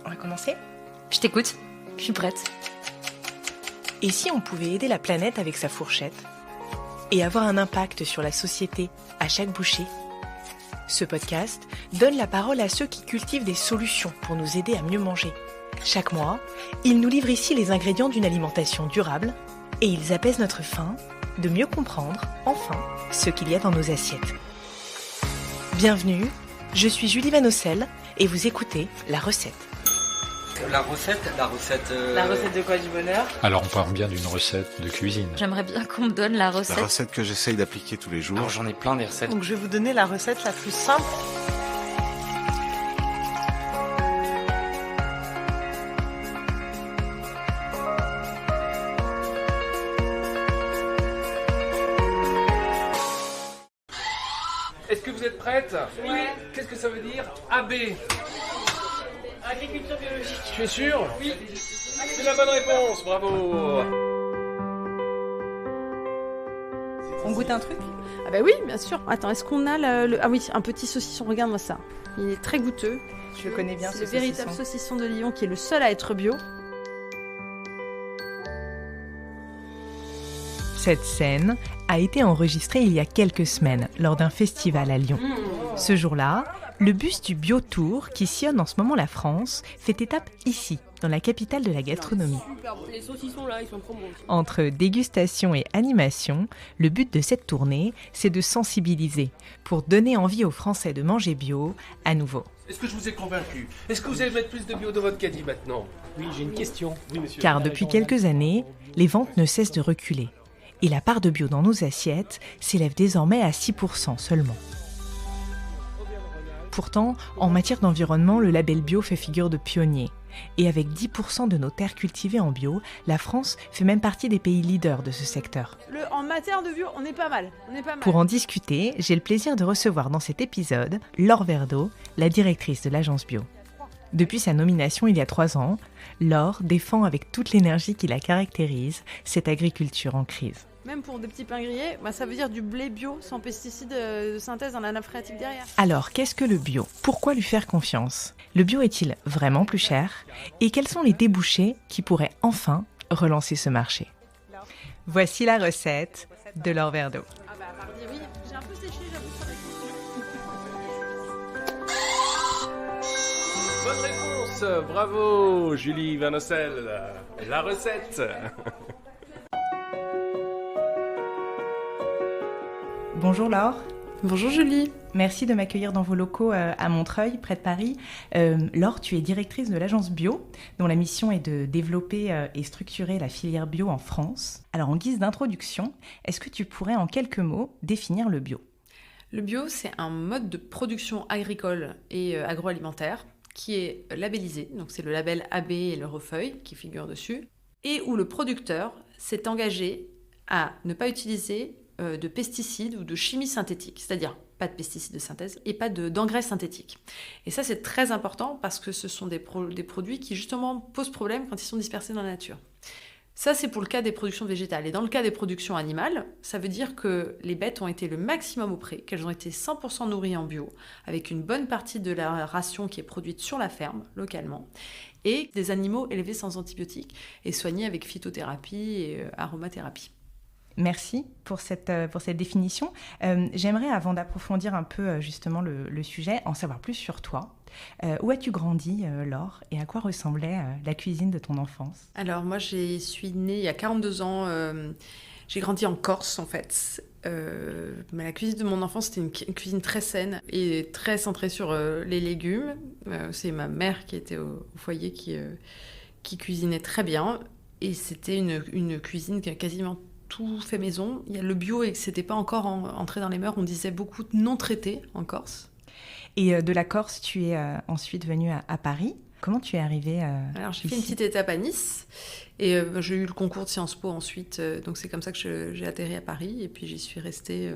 On va commencer ? Je t'écoute, je suis prête. Et si on pouvait aider la planète avec sa fourchette et avoir un impact sur la société à chaque bouchée ? Ce podcast donne la parole à ceux qui cultivent des solutions pour nous aider à mieux manger. Chaque mois, ils nous livrent ici les ingrédients d'une alimentation durable et ils apaisent notre faim de mieux comprendre, enfin, ce qu'il y a dans nos assiettes. Bienvenue, je suis Julie Vanocelle et vous écoutez La Recette. La recette La recette de quoi, du bonheur ? Alors on parle bien d'une recette de cuisine. J'aimerais bien qu'on me donne la La recette. recette que j'essaye d'appliquer tous les jours. Alors j'en ai plein des recettes. Donc je vais vous donner la recette la plus simple. Est-ce que vous êtes prête ? Oui. Qu'est-ce que ça veut dire AB ? Agriculture biologique. Tu es sûr ? Oui. C'est la bonne réponse, bravo. On goûte un truc ? Ah bah oui, bien sûr. Attends, est-ce qu'on a Ah oui, un petit saucisson, regarde-moi ça. Il est très goûteux. Je le connais bien, C'est ce le véritable saucisson de Lyon qui est le seul à être bio. Cette scène a été enregistrée il y a quelques semaines lors d'un festival à Lyon. Ce jour-là, le bus du Biotour, qui sillonne en ce moment la France, fait étape ici, dans la capitale de la gastronomie. Super, les saucissons là, ils sont trop bons. Entre dégustation et animation, le but de cette tournée, c'est de sensibiliser pour donner envie aux Français de manger bio à nouveau. Est-ce que je vous ai convaincu ? Est-ce que vous allez mettre plus de bio dans votre caddie maintenant ? Oui, j'ai une question. Oui, monsieur. Car depuis quelques années, les ventes ne cessent de reculer. Et la part de bio dans nos assiettes s'élève désormais à 6% seulement. Pourtant, en matière d'environnement, le label bio fait figure de pionnier. Et avec 10% de nos terres cultivées en bio, la France fait même partie des pays leaders de ce secteur. En matière de bio, on est pas mal. Pour en discuter, j'ai le plaisir de recevoir dans cet épisode Laure Verdeau, la directrice de l'agence bio. Depuis sa nomination il y a 3 ans, Laure défend avec toute l'énergie qui la caractérise cette agriculture en crise. Même pour des petits pains grillés, ça veut dire du blé bio sans pesticides de synthèse dans la nappe phréatique derrière. Alors, qu'est-ce que le bio ? Pourquoi lui faire confiance ? Le bio est-il vraiment plus cher ? Et quels sont les débouchés qui pourraient enfin relancer ce marché ? Voici la recette de Laure Verdeau. Ah bah mardi, oui, j'ai un peu séché, j'avoue. Bonne réponse, bravo Julie Vanocelle. La recette. Bonjour Laure. Bonjour Julie. Merci de m'accueillir dans vos locaux à Montreuil, près de Paris. Laure, tu es directrice de l'agence bio, dont la mission est de développer et structurer la filière bio en France. Alors en guise d'introduction, est-ce que tu pourrais en quelques mots définir le bio ? Le bio, c'est un mode de production agricole et agroalimentaire qui est labellisé, donc c'est le label AB et le Refeuille qui figurent dessus, et où le producteur s'est engagé à ne pas utiliser de pesticides ou de chimie synthétique, c'est-à-dire pas de pesticides de synthèse et pas d'engrais synthétiques. Et ça, c'est très important parce que ce sont des produits qui justement posent problème quand ils sont dispersés dans la nature. Ça, c'est pour le cas des productions végétales. Et dans le cas des productions animales, ça veut dire que les bêtes ont été le maximum au pré, qu'elles ont été 100% nourries en bio, avec une bonne partie de la ration qui est produite sur la ferme, localement, et des animaux élevés sans antibiotiques et soignés avec phytothérapie et aromathérapie. Merci pour cette définition. J'aimerais, avant d'approfondir un peu justement le sujet, en savoir plus sur toi. Où as-tu grandi, Laure, et à quoi ressemblait la cuisine de ton enfance ? Alors moi, je suis née il y a 42 ans. J'ai grandi en Corse, en fait. Mais la cuisine de mon enfance, c'était une cuisine très saine et très centrée sur les légumes. C'est ma mère qui était au foyer qui cuisinait très bien. Et c'était une cuisine qui a quasiment tout fait maison. Il y a le bio et que c'était pas encore entré dans les mœurs. On disait beaucoup de non traités en Corse. Et de la Corse, tu es ensuite venue à Paris. Comment tu es arrivée Alors, j'ai fait une petite étape à Nice. Et j'ai eu le concours de Sciences Po ensuite. Donc, c'est comme ça que j'ai atterri à Paris. Et puis, j'y suis restée.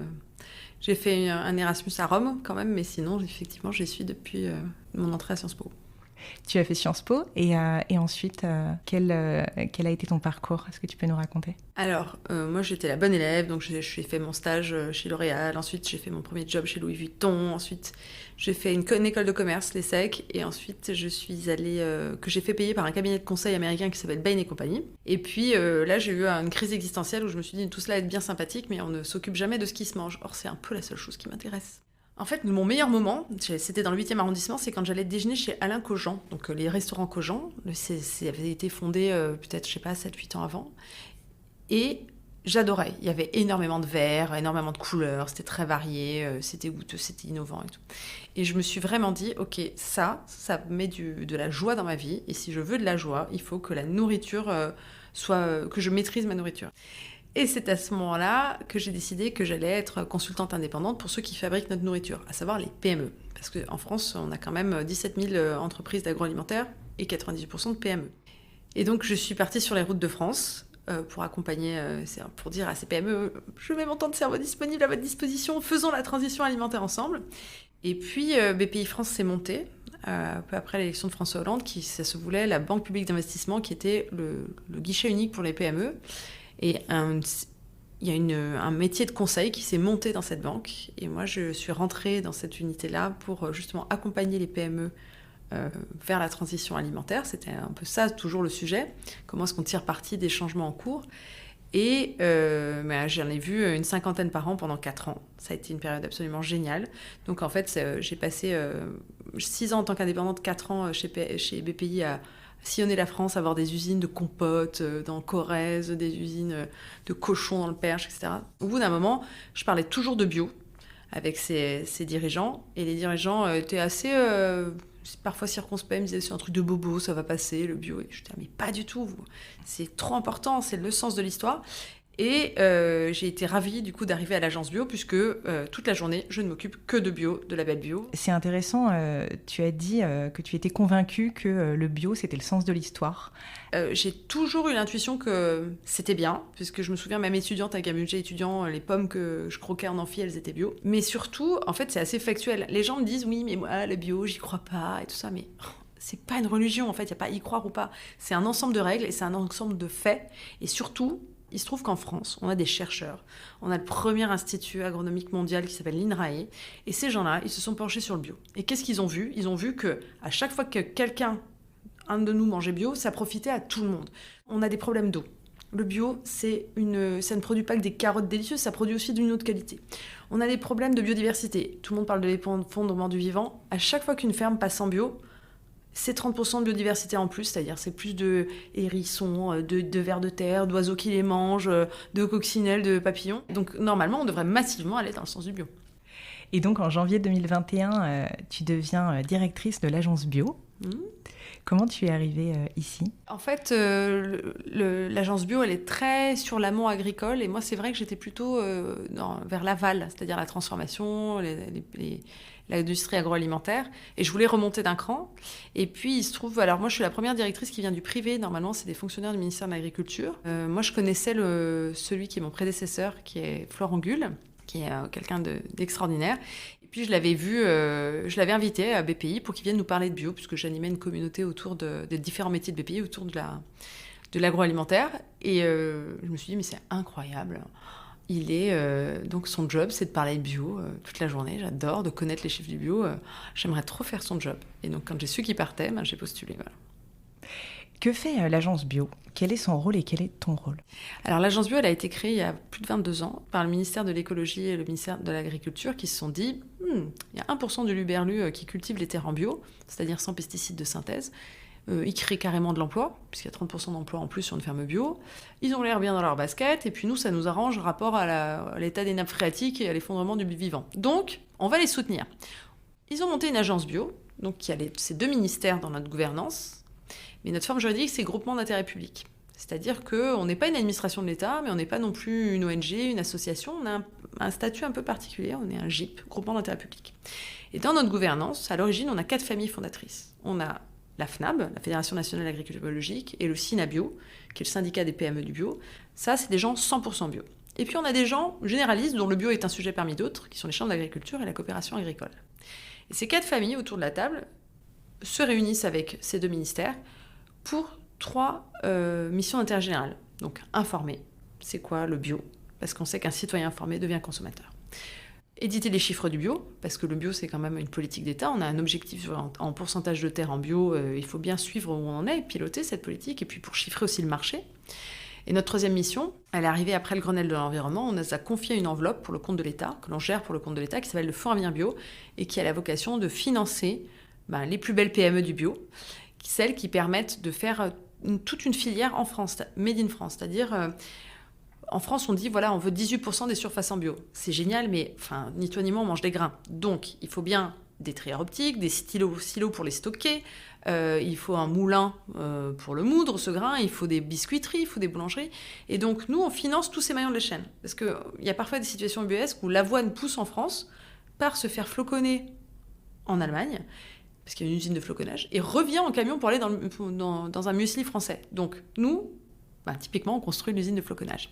J'ai fait un Erasmus à Rome quand même. Mais sinon, effectivement, j'y suis depuis mon entrée à Sciences Po. Tu as fait Sciences Po et ensuite, quel a été ton parcours? Est-ce que tu peux nous raconter? Alors, moi j'étais la bonne élève, donc j'ai fait mon stage chez L'Oréal, ensuite j'ai fait mon premier job chez Louis Vuitton, ensuite j'ai fait une école de commerce, l'ESSEC, et ensuite je suis allée, que j'ai fait payer par un cabinet de conseil américain qui s'appelle Bain & Company. Et puis là j'ai eu une crise existentielle où je me suis dit tout cela est bien sympathique, mais on ne s'occupe jamais de ce qui se mange. Or c'est un peu la seule chose qui m'intéresse. En fait, mon meilleur moment, c'était dans le 8e arrondissement, c'est quand j'allais déjeuner chez Alain Cogent, donc les restaurants Cogent. Ça avait été fondé peut-être, 7-8 ans avant. Et j'adorais. Il y avait énormément de verres, énormément de couleurs, c'était très varié, c'était goûteux, c'était innovant et tout. Et je me suis vraiment dit, ok, ça met de la joie dans ma vie. Et si je veux de la joie, il faut que la nourriture que je maîtrise ma nourriture. Et c'est à ce moment-là que j'ai décidé que j'allais être consultante indépendante pour ceux qui fabriquent notre nourriture, à savoir les PME. Parce qu'en France, on a quand même 17 000 entreprises d'agroalimentaire et 98% de PME. Et donc, je suis partie sur les routes de France pour accompagner, pour dire à ces PME, je mets mon temps de cerveau disponible à votre disposition, faisons la transition alimentaire ensemble. Et puis, BPI France s'est monté, peu après l'élection de François Hollande, ça se voulait la banque publique d'investissement qui était le guichet unique pour les PME. Et il y a un métier de conseil qui s'est monté dans cette banque. Et moi, je suis rentrée dans cette unité-là pour justement accompagner les PME vers la transition alimentaire. C'était un peu ça, toujours le sujet. Comment est-ce qu'on tire parti des changements en cours? Et j'en ai vu une 50aine par an pendant 4 ans. Ça a été une période absolument géniale. Donc en fait, j'ai passé 6 ans en tant qu'indépendante, 4 ans chez BPI à sillonner la France, avoir des usines de compotes dans Corrèze, des usines de cochons dans le Perche, etc. Au bout d'un moment, je parlais toujours de bio avec ces dirigeants. Et les dirigeants étaient assez... parfois circonspects, ils me disaient c'est un truc de bobo, ça va passer, le bio. Et je disais mais pas du tout, c'est trop important, c'est le sens de l'histoire. Et j'ai été ravie du coup d'arriver à l'agence bio puisque toute la journée, je ne m'occupe que de bio, de label bio. C'est intéressant, tu as dit que tu étais convaincue que le bio, c'était le sens de l'histoire. J'ai toujours eu l'intuition que c'était bien, puisque je me souviens même étudiante avec un budget étudiant, les pommes que je croquais en amphi, elles étaient bio. Mais surtout, en fait, c'est assez factuel. Les gens me disent, oui, mais moi, le bio, j'y crois pas et tout ça, mais... c'est pas une religion, en fait, il n'y a pas à y croire ou pas. C'est un ensemble de règles et c'est un ensemble de faits. Et surtout... il se trouve qu'en France, on a des chercheurs. On a le premier institut agronomique mondial qui s'appelle l'INRAE. Et ces gens-là, ils se sont penchés sur le bio. Et qu'est-ce qu'ils ont vu? Ils ont vu qu'à chaque fois que un de nous mangeait bio, ça profitait à tout le monde. On a des problèmes d'eau. Le bio, ça ne produit pas que des carottes délicieuses, ça produit aussi d'une eau de qualité. On a des problèmes de biodiversité. Tout le monde parle de l'effondrement du vivant. À chaque fois qu'une ferme passe en bio, c'est 30% de biodiversité en plus, c'est-à-dire c'est plus de hérissons, de vers de terre, d'oiseaux qui les mangent, de coccinelles, de papillons. Donc normalement, on devrait massivement aller dans le sens du bio. Et donc en janvier 2021, tu deviens directrice de l'agence bio. Comment tu es arrivée ici? En fait, l'agence bio, elle est très sur l'amont agricole. Et moi, c'est vrai que j'étais plutôt vers l'aval, c'est-à-dire la transformation, l'industrie agroalimentaire. Et je voulais remonter d'un cran. Et puis, il se trouve... Alors, moi, je suis la première directrice qui vient du privé. Normalement, c'est des fonctionnaires du ministère de l'Agriculture. Moi, je connaissais celui qui est mon prédécesseur, qui est Florent Gull, qui est quelqu'un d'extraordinaire. Et puis, je l'avais invité à BPI pour qu'il vienne nous parler de bio, puisque j'animais une communauté autour des différents métiers de BPI, autour de l'agroalimentaire. Et je me suis dit, mais c'est incroyable. Donc son job, c'est de parler de bio toute la journée. J'adore de connaître les chiffres du bio. J'aimerais trop faire son job. Et donc, quand j'ai su qu'il partait, j'ai postulé. Voilà. Que fait l'agence bio? Quel est son rôle et quel est ton rôle? Alors, l'agence bio, elle a été créée il y a plus de 22 ans par le ministère de l'écologie et le ministère de l'agriculture qui se sont dit il y a 1% de l'Uberlu qui cultive les terres en bio, c'est-à-dire sans pesticides de synthèse. Ils créent carrément de l'emploi, puisqu'il y a 30% d'emplois en plus sur une ferme bio. Ils ont l'air bien dans leur basket, et puis nous, ça nous arrange rapport à l'état des nappes phréatiques et à l'effondrement du vivant. Donc, on va les soutenir. Ils ont monté une agence bio, donc il y a ces 2 ministères dans notre gouvernance, mais notre forme juridique, c'est groupement d'intérêt public. C'est-à-dire qu'on n'est pas une administration de l'État, mais on n'est pas non plus une ONG, une association. On a un statut un peu particulier, on est un GIP, groupement d'intérêt public. Et dans notre gouvernance, à l'origine, on a 4 familles fondatrices. On a la FNAB, la Fédération nationale d'agriculture biologique, et le SINABio, qui est le syndicat des PME du bio. Ça, c'est des gens 100% bio. Et puis, on a des gens généralistes, dont le bio est un sujet parmi d'autres, qui sont les chambres d'agriculture et la coopération agricole. Et ces 4 familles, autour de la table, se réunissent avec ces 2 ministères pour 3 missions d'intérêt général. Donc, informer, c'est quoi le bio ? Parce qu'on sait qu'un citoyen informé devient consommateur. Éditer les chiffres du bio, parce que le bio, c'est quand même une politique d'État. On a un objectif en pourcentage de terre en bio. Il faut bien suivre où on en est et piloter cette politique, et puis pour chiffrer aussi le marché. Et notre 3e mission, elle est arrivée après le Grenelle de l'environnement. On nous a confié une enveloppe pour le compte de l'État, que l'on gère pour le compte de l'État, qui s'appelle le Fonds Avenir Bio, et qui a la vocation de financer les plus belles PME du bio, celles qui permettent de faire toute une filière en France, made in France, c'est-à-dire... En France, on dit, voilà, on veut 18% des surfaces en bio. C'est génial, mais ni toi ni moi, on mange des grains. Donc, il faut bien des trieurs optiques, des silos pour les stocker, il faut un moulin pour le moudre, ce grain, il faut des biscuiteries, il faut des boulangeries. Et donc, nous, on finance tous ces maillons de la chaîne. Parce qu'il y a parfois des situations ubuesques où l'avoine pousse en France, part se faire floconner en Allemagne, parce qu'il y a une usine de floconnage, et revient en camion pour aller dans un muesli français. Donc, nous... typiquement, on construit l'usine de floconnage.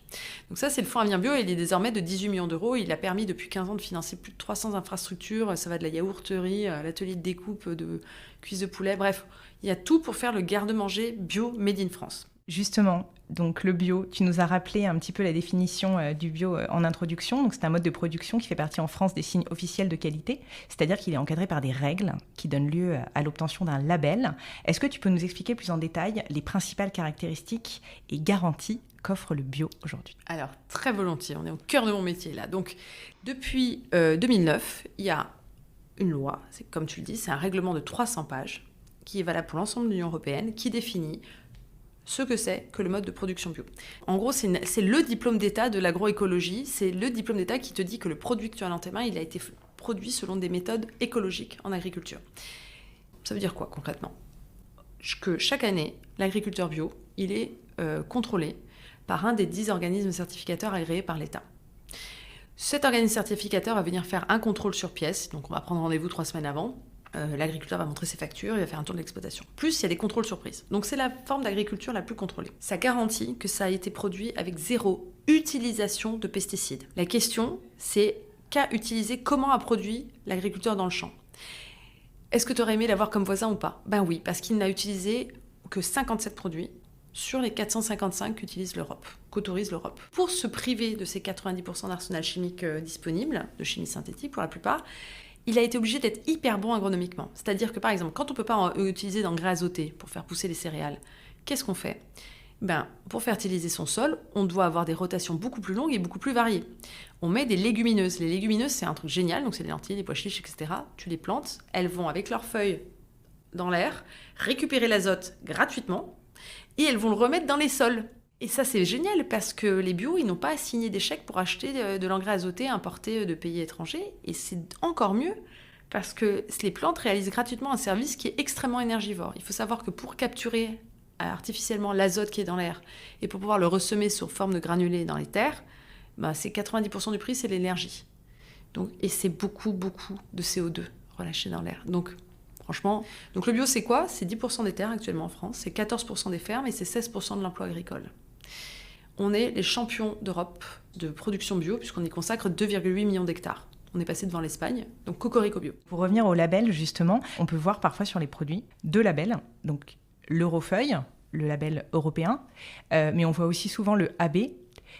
Donc ça, c'est le Fonds Avenir Bio. Il est désormais de 18 millions d'euros. Il a permis depuis 15 ans de financer plus de 300 infrastructures. Ça va de la yaourterie, l'atelier de découpe de cuisses de poulet. Bref, il y a tout pour faire le garde-manger bio made in France. Justement, donc le bio, tu nous as rappelé un petit peu la définition du bio en introduction. Donc c'est un mode de production qui fait partie en France des signes officiels de qualité, c'est-à-dire qu'il est encadré par des règles qui donnent lieu à l'obtention d'un label. Est-ce que tu peux nous expliquer plus en détail les principales caractéristiques et garanties qu'offre le bio aujourd'hui ? Alors, très volontiers, on est au cœur de mon métier là. Donc, depuis 2009, il y a une loi, comme tu le dis, c'est un règlement de 300 pages qui est valable pour l'ensemble de l'Union européenne, qui définit ce que c'est que le mode de production bio. En gros, c'est le diplôme d'État de l'agroécologie, c'est le diplôme d'État qui te dit que le produit que tu as dans tes mains, il a été produit selon des méthodes écologiques en agriculture. Ça veut dire quoi concrètement ? Que chaque année, l'agriculteur bio, il est contrôlé par un des 10 organismes certificateurs agréés par l'État. Cet organisme certificateur va venir faire un contrôle sur pièce, donc on va prendre rendez-vous 3 semaines avant. L'agriculteur va montrer ses factures, il va faire un tour de l'exploitation. Plus, il y a des contrôles surprises. Donc, c'est la forme d'agriculture la plus contrôlée. Ça garantit que ça a été produit avec 0 utilisation de pesticides. La question, c'est qu'a utilisé, comment a produit l'agriculteur dans le champ. Est-ce que tu aurais aimé l'avoir comme voisin ou pas ? Ben oui, parce qu'il n'a utilisé que 57 produits sur les 455 qu'autorise l'Europe. Pour se priver de ces 90% d'arsenal chimique disponible, de chimie synthétique pour la plupart, il a été obligé d'être hyper bon agronomiquement. C'est-à-dire que, par exemple, quand on ne peut pas utiliser d'engrais azotés pour faire pousser les céréales, qu'est-ce qu'on fait ? Pour fertiliser son sol, on doit avoir des rotations beaucoup plus longues et beaucoup plus variées. On met des légumineuses. Les légumineuses, c'est un truc génial, donc c'est des lentilles, des pois chiches, etc. Tu les plantes, elles vont avec leurs feuilles dans l'air, récupérer l'azote gratuitement, et elles vont le remettre dans les sols. Et ça, c'est génial parce que les bio, ils n'ont pas à signer des chèques pour acheter de l'engrais azoté importé de pays étrangers. Et c'est encore mieux parce que les plantes réalisent gratuitement un service qui est extrêmement énergivore. Il faut savoir que pour capturer artificiellement l'azote qui est dans l'air et pour pouvoir le ressemer sous forme de granulés dans les terres, c'est 90% du prix, c'est l'énergie. Et c'est beaucoup, beaucoup de CO2 relâché dans l'air. Donc, franchement, le bio, c'est quoi ? C'est 10% des terres actuellement en France, c'est 14% des fermes et c'est 16% de l'emploi agricole. On est les champions d'Europe de production bio, puisqu'on y consacre 2,8 millions d'hectares. On est passé devant l'Espagne, donc Cocorico Bio. Pour revenir au label, justement, on peut voir parfois sur les produits 2 labels, donc l'Eurofeuille, le label européen, mais on voit aussi souvent le AB.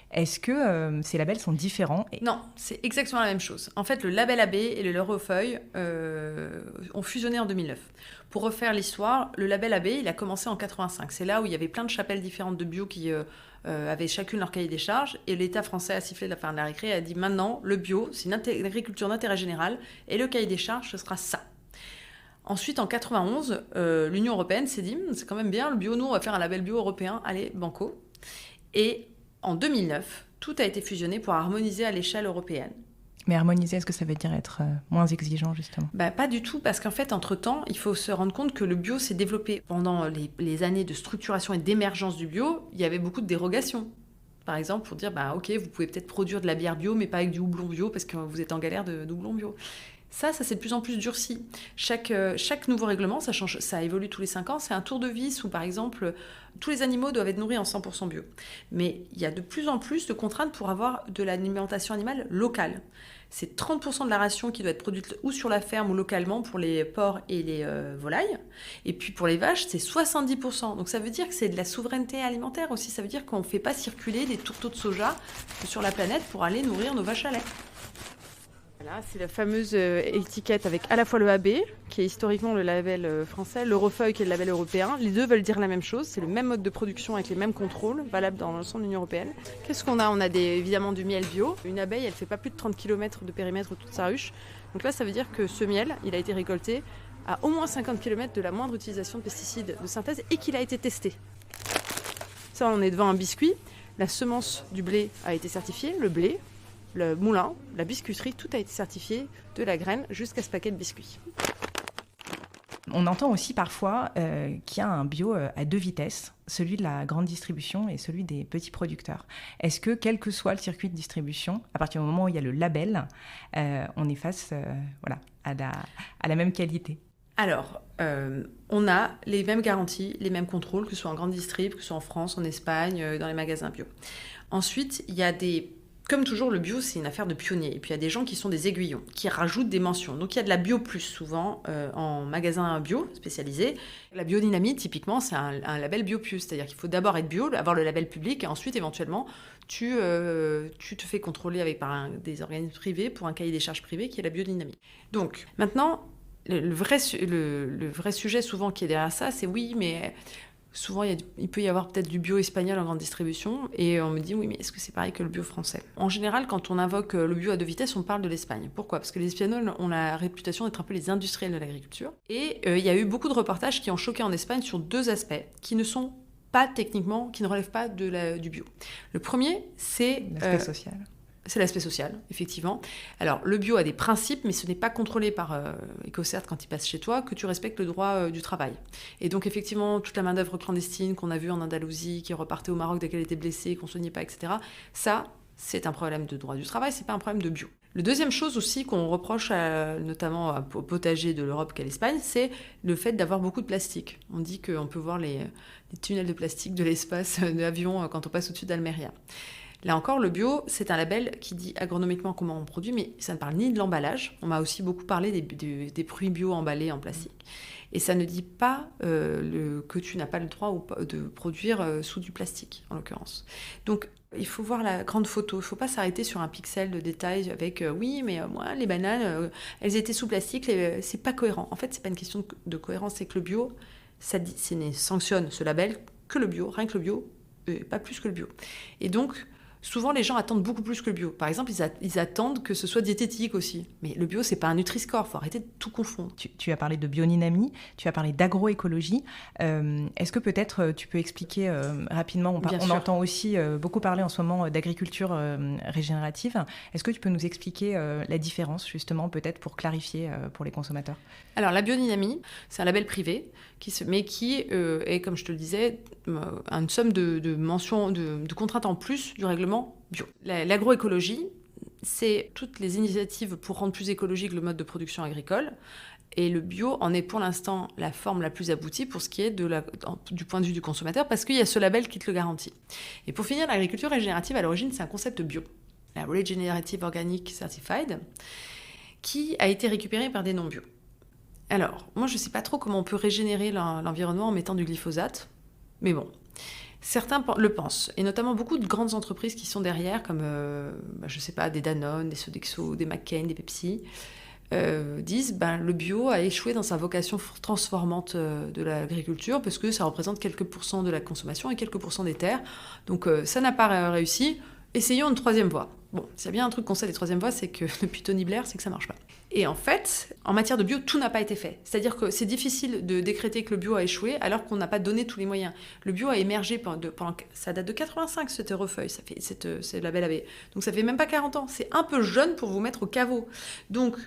Est-ce que ces labels sont différents ? Non, c'est exactement la même chose. En fait, le label AB et l'Eurofeuille ont fusionné en 2009. Pour refaire l'histoire, le label AB, il a commencé en 85. C'est là où il y avait plein de chapelles différentes de bio qui avaient chacune leur cahier des charges. Et l'État français a sifflé de la fin de la récré et a dit maintenant, le bio, c'est une agriculture d'intérêt général et le cahier des charges, ce sera ça. Ensuite, en 91, l'Union européenne s'est dit c'est quand même bien, le bio, nous, on va faire un label bio européen, allez, banco. Et en 2009, tout a été fusionné pour harmoniser à l'échelle européenne. Mais harmoniser, est-ce que ça veut dire être moins exigeant, justement ? Pas du tout, parce qu'en fait, entre-temps, il faut se rendre compte que le bio s'est développé. Pendant les années de structuration et d'émergence du bio, il y avait beaucoup de dérogations. Par exemple, pour dire, ok, vous pouvez peut-être produire de la bière bio, mais pas avec du houblon bio, parce que vous êtes en galère de houblon bio. Ça c'est de plus en plus durci. Chaque nouveau règlement, ça change, ça évolue tous les 5 ans. C'est un tour de vis où, par exemple, tous les animaux doivent être nourris en 100% bio. Mais il y a de plus en plus de contraintes pour avoir de l'alimentation animale locale. C'est 30% de la ration qui doit être produite ou sur la ferme ou localement pour les porcs et les volailles. Et puis pour les vaches, c'est 70%. Donc ça veut dire que c'est de la souveraineté alimentaire aussi. Ça veut dire qu'on ne fait pas circuler des tourteaux de soja sur la planète pour aller nourrir nos vaches à lait. Voilà, c'est la fameuse étiquette avec à la fois le AB, qui est historiquement le label français, l'Eurofeuille, qui est le label européen. Les deux veulent dire la même chose. C'est le même mode de production avec les mêmes contrôles, valables dans l'ensemble de l'Union européenne. Qu'est-ce qu'on a ? On a évidemment du miel bio. Une abeille, elle ne fait pas plus de 30 km de périmètre toute sa ruche. Donc là, ça veut dire que ce miel, il a été récolté à au moins 50 km de la moindre utilisation de pesticides de synthèse et qu'il a été testé. Ça, on est devant un biscuit. La semence du blé a été certifiée, le blé, le moulin, la biscuiterie, tout a été certifié, de la graine jusqu'à ce paquet de biscuits. On entend aussi parfois qu'il y a un bio à 2 vitesses, celui de la grande distribution et celui des petits producteurs. Est-ce que, quel que soit le circuit de distribution, à partir du moment où il y a le label, on est face à la même qualité ? Alors, on a les mêmes garanties, les mêmes contrôles, que ce soit en grande distrib, que ce soit en France, en Espagne, dans les magasins bio. Ensuite, il y a comme toujours, le bio, c'est une affaire de pionniers. Et puis, il y a des gens qui sont des aiguillons, qui rajoutent des mentions. Donc, il y a de la bio plus souvent en magasin bio spécialisé. La biodynamie, typiquement, c'est un label bio plus. C'est-à-dire qu'il faut d'abord être bio, avoir le label public, et ensuite, éventuellement, tu te fais contrôler par des organismes privés pour un cahier des charges privé qui est la biodynamie. Donc, maintenant, le vrai sujet souvent qui est derrière ça, c'est oui, mais... Souvent, il peut y avoir peut-être du bio espagnol en grande distribution et on me dit, oui, mais est-ce que c'est pareil que le bio français ? En général, quand on invoque le bio à 2 vitesses, on parle de l'Espagne. Pourquoi ? Parce que les Espagnols ont la réputation d'être un peu les industriels de l'agriculture. Et il y a eu beaucoup de reportages qui ont choqué en Espagne sur 2 aspects qui ne sont pas techniquement, qui ne relèvent pas du bio. Le premier, c'est... L'aspect social. C'est l'aspect social, effectivement. Alors, le bio a des principes, mais ce n'est pas contrôlé par EcoCert quand il passe chez toi que tu respectes le droit du travail. Et donc, effectivement, toute la main-d'œuvre clandestine qu'on a vue en Andalousie, qui repartait au Maroc dès qu'elle était blessée, qu'on ne soignait pas, etc., ça, c'est un problème de droit du travail, c'est pas un problème de bio. La deuxième chose aussi qu'on reproche notamment au potager de l'Europe qu'à l'Espagne, c'est le fait d'avoir beaucoup de plastique. On dit qu'on peut voir les tunnels de plastique de l'espace d'avion quand on passe au-dessus d'Almeria. Là encore, le bio, c'est un label qui dit agronomiquement comment on produit, mais ça ne parle ni de l'emballage. On m'a aussi beaucoup parlé des fruits bio emballés en plastique. Et ça ne dit pas que tu n'as pas le droit de produire sous du plastique, en l'occurrence. Donc, il faut voir la grande photo. Il ne faut pas s'arrêter sur un pixel de détail avec oui, mais moi, les bananes, elles étaient sous plastique. C'est pas cohérent. En fait, c'est pas une question de cohérence. C'est que le bio, ça sanctionne ce label que le bio, rien que le bio, pas plus que le bio. Et donc, souvent, les gens attendent beaucoup plus que le bio. Par exemple, ils attendent que ce soit diététique aussi. Mais le bio, c'est pas un Nutri-Score. Il faut arrêter de tout confondre. Tu as parlé de biodynamie, tu as parlé d'agroécologie. Est-ce que peut-être tu peux expliquer rapidement, on entend aussi beaucoup parler en ce moment d'agriculture régénérative. Est-ce que tu peux nous expliquer la différence, justement, peut-être pour clarifier pour les consommateurs ? Alors, la biodynamie, c'est un label privé, qui est, comme je te le disais, une somme de mentions, de contraintes en plus du règlement bio. L'agroécologie, c'est toutes les initiatives pour rendre plus écologique le mode de production agricole. Et le bio en est pour l'instant la forme la plus aboutie pour ce qui est du point de vue du consommateur, parce qu'il y a ce label qui te le garantit. Et pour finir, l'agriculture régénérative, à l'origine, c'est un concept bio. La Regenerative Organic Certified, qui a été récupéré par des non-bio. Alors, moi, je ne sais pas trop comment on peut régénérer l'environnement en mettant du glyphosate, mais bon, certains le pensent, et notamment beaucoup de grandes entreprises qui sont derrière, comme, je ne sais pas, des Danone, des Sodexo, des McCain, des Pepsi, disent le bio a échoué dans sa vocation transformante de l'agriculture, parce que ça représente quelques pourcents de la consommation et quelques pourcents des terres, donc ça n'a pas réussi, essayons une 3e voie. Bon, s'il y a bien un truc qu'on sait des 3e voies, c'est que depuis Tony Blair, c'est que ça ne marche pas. Et en fait, en matière de bio, tout n'a pas été fait. C'est-à-dire que c'est difficile de décréter que le bio a échoué alors qu'on n'a pas donné tous les moyens. Le bio a émergé ça date de 85, cette Eurofeuille, c'est le label AB. Donc ça fait même pas 40 ans. C'est un peu jeune pour vous mettre au caveau. Donc,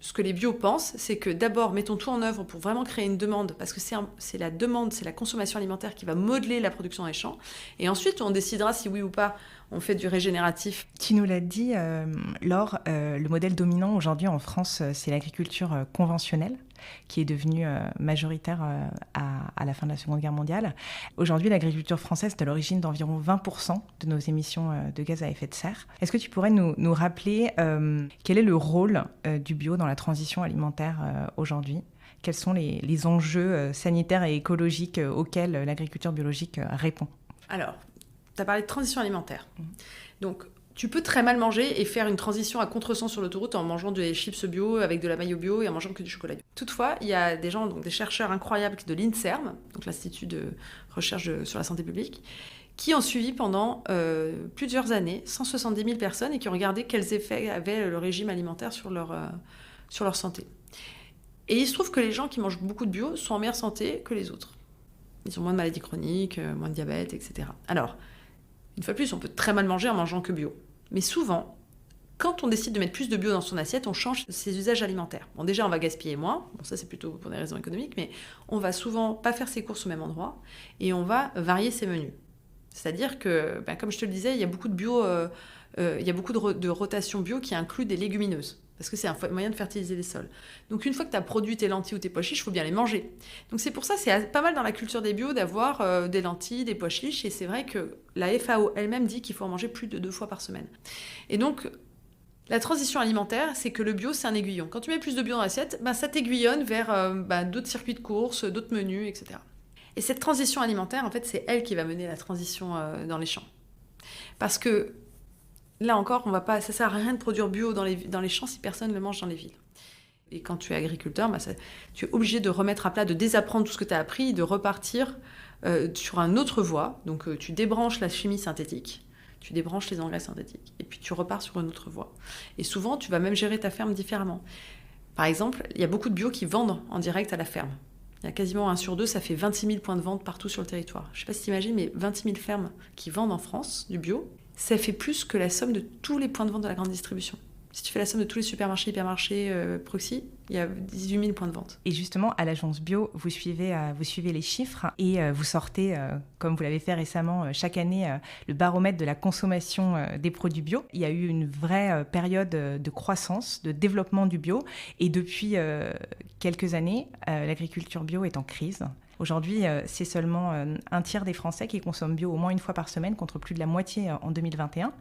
ce que les bio pensent, c'est que d'abord, mettons tout en œuvre pour vraiment créer une demande, parce que c'est la demande, c'est la consommation alimentaire qui va modeler la production dans les champs. Et ensuite, on décidera si oui ou pas on fait du régénératif. Tu nous l'as dit, Laure, le modèle dominant aujourd'hui en France, c'est l'agriculture conventionnelle, qui est devenue majoritaire à la fin de la Seconde Guerre mondiale. Aujourd'hui, l'agriculture française est à l'origine d'environ 20% de nos émissions de gaz à effet de serre. Est-ce que tu pourrais nous rappeler quel est le rôle du bio dans la transition alimentaire aujourd'hui ? Quels sont les enjeux sanitaires et écologiques auxquels l'agriculture biologique répond ? Alors, tu as parlé de transition alimentaire. Donc, tu peux très mal manger et faire une transition à contresens sur l'autoroute en mangeant des chips bio avec de la mayo bio et en mangeant que du chocolat bio. Toutefois, il y a des gens, donc des chercheurs incroyables de l'INSERM, donc l'Institut de recherche sur la santé publique, qui ont suivi pendant plusieurs années 170 000 personnes et qui ont regardé quels effets avait le régime alimentaire sur leur santé. Et il se trouve que les gens qui mangent beaucoup de bio sont en meilleure santé que les autres. Ils ont moins de maladies chroniques, moins de diabète, etc. Alors, une fois de plus, on peut très mal manger en mangeant que bio. Mais souvent, quand on décide de mettre plus de bio dans son assiette, on change ses usages alimentaires. Bon, déjà, on va gaspiller moins. Bon, ça, c'est plutôt pour des raisons économiques. Mais on va souvent pas faire ses courses au même endroit. Et on va varier ses menus. C'est-à-dire que, comme je te le disais, il y a beaucoup de bio, il y a beaucoup de rotation bio qui inclut des légumineuses. Parce que c'est un moyen de fertiliser les sols. Donc une fois que tu as produit tes lentilles ou tes pois chiches, il faut bien les manger. Donc c'est pour ça, c'est pas mal dans la culture des bio d'avoir des lentilles, des pois chiches. Et c'est vrai que la FAO elle-même dit qu'il faut en manger plus de 2 fois par semaine. Et donc, la transition alimentaire, c'est que le bio, c'est un aiguillon. Quand tu mets plus de bio dans l'assiette, ça t'aiguillonne vers d'autres circuits de course, d'autres menus, etc. Et cette transition alimentaire, en fait, c'est elle qui va mener la transition dans les champs. Parce que là encore, ça sert à rien de produire bio dans les champs si personne ne le mange dans les villes. Et quand tu es agriculteur, tu es obligé de remettre à plat, de désapprendre tout ce que tu as appris, de repartir sur une autre voie. Donc tu débranches la chimie synthétique, tu débranches les engrais synthétiques, et puis tu repars sur une autre voie. Et souvent, tu vas même gérer ta ferme différemment. Par exemple, il y a beaucoup de bio qui vendent en direct à la ferme. Il y a quasiment 1 sur 2, ça fait 26 000 points de vente partout sur le territoire. Je ne sais pas si tu imagines, mais 26 000 fermes qui vendent en France du bio, ça fait plus que la somme de tous les points de vente de la grande distribution. Si tu fais la somme de tous les supermarchés, hypermarchés, proxy, il y a 18 000 points de vente. Et justement, à l'agence bio, vous suivez les chiffres et vous sortez, comme vous l'avez fait récemment, chaque année, le baromètre de la consommation des produits bio. Il y a eu une vraie période de croissance, de développement du bio. Et depuis quelques années, l'agriculture bio est en crise. Aujourd'hui, c'est seulement un tiers des Français qui consomment bio au moins une fois par semaine, contre plus de la moitié en 2021.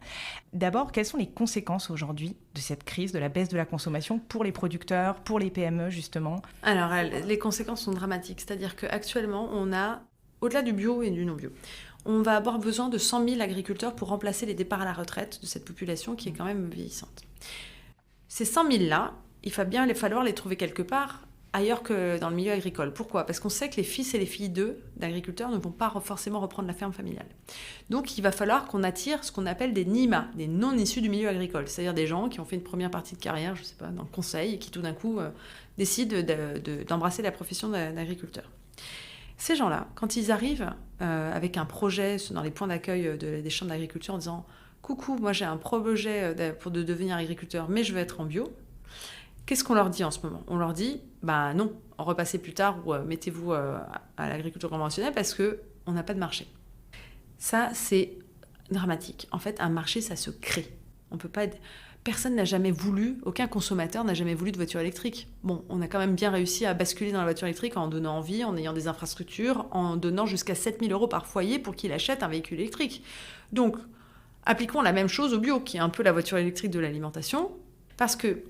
D'abord, quelles sont les conséquences aujourd'hui de cette crise, de la baisse de la consommation pour les producteurs, pour les PME justement ? Alors, les conséquences sont dramatiques. C'est-à-dire qu'actuellement, on a, au-delà du bio et du non-bio, on va avoir besoin de 100 000 agriculteurs pour remplacer les départs à la retraite de cette population qui est quand même vieillissante. Ces 100 000-là, il va bien falloir les trouver quelque part ailleurs que dans le milieu agricole. Pourquoi ? Parce qu'on sait que les fils et les filles d'agriculteurs ne vont pas forcément reprendre la ferme familiale. Donc il va falloir qu'on attire ce qu'on appelle des NIMA, des non issus du milieu agricole, c'est-à-dire des gens qui ont fait une première partie de carrière, je sais pas, dans le conseil, et qui tout d'un coup décident d'embrasser la profession d'agriculteur. Ces gens-là, quand ils arrivent avec un projet dans les points d'accueil des chambres d'agriculture en disant « Coucou, moi j'ai un projet pour devenir agriculteur, mais je veux être en bio », qu'est-ce qu'on leur dit en ce moment ? On leur dit, non, repassez plus tard ou mettez-vous à l'agriculture conventionnelle parce qu'on n'a pas de marché. Ça, c'est dramatique. En fait, un marché, ça se crée. On peut pas... Personne n'a jamais voulu, aucun consommateur n'a jamais voulu de voiture électrique. Bon, on a quand même bien réussi à basculer dans la voiture électrique en donnant envie, en ayant des infrastructures, en donnant jusqu'à 7 000 € par foyer pour qu'il achète un véhicule électrique. Donc, appliquons la même chose au bio, qui est un peu la voiture électrique de l'alimentation, parce que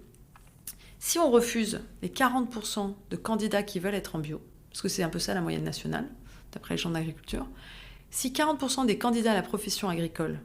si on refuse les 40% de candidats qui veulent être en bio, parce que c'est un peu ça la moyenne nationale, d'après les chambres d'agriculture, si 40% des candidats à la profession agricole